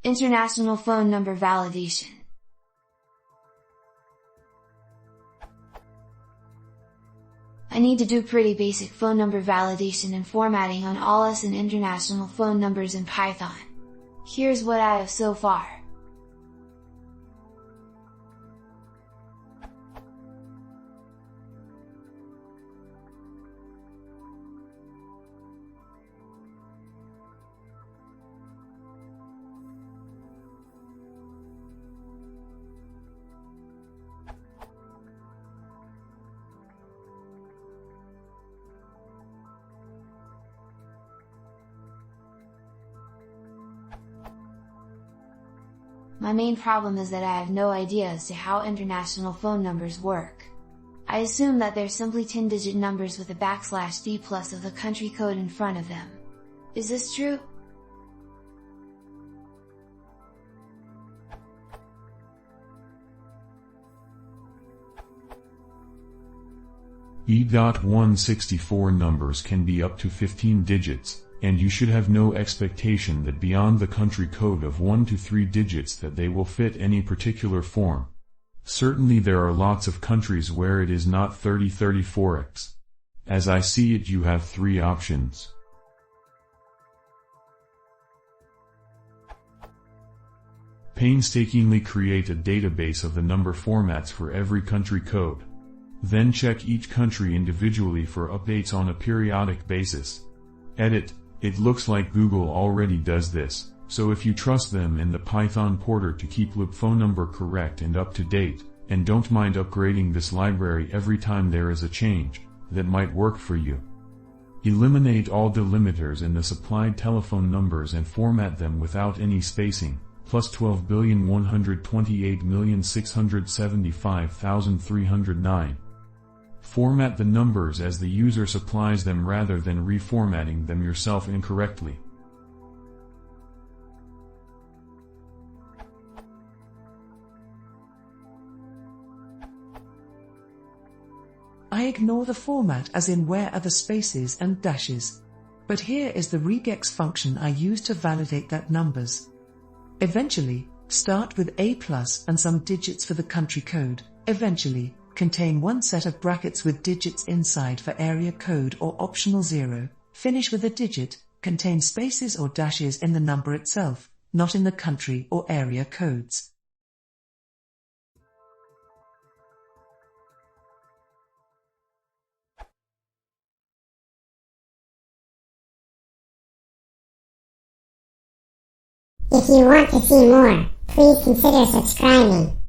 International phone number validation. I need to do pretty basic phone number validation and formatting on all US and international phone numbers in Python. Here's what I have so far. My main problem is that I have no idea as to how international phone numbers work. I assume that they're simply 10-digit numbers with a \d plus of the country code in front of them. Is this true? E.164 numbers can be up to 15 digits, and you should have no expectation that beyond the country code of 1 to 3 digits that they will fit any particular form. Certainly there are lots of countries where it is not 3034x. As I see it, you have 3 options. Painstakingly create a database of the number formats for every country code. Then check each country individually for updates on a periodic basis. Edit. It looks like Google already does this, so if you trust them in the Python porter to keep loop phone number correct and up to date, and don't mind upgrading this library every time there is a change, that might work for you. Eliminate all delimiters in the supplied telephone numbers and format them without any spacing, plus 12,128,675,309. Format the numbers as the user supplies them rather than reformatting them yourself incorrectly. I ignore the format as in where are the spaces and dashes. But here is the regex function I use to validate that numbers. Eventually, start with A+ and some digits for the country code. Eventually, contain one set of brackets with digits inside for area code or optional 0, finish with a digit, contain spaces or dashes in the number itself, not in the country or area codes. If you want to see more, please consider subscribing.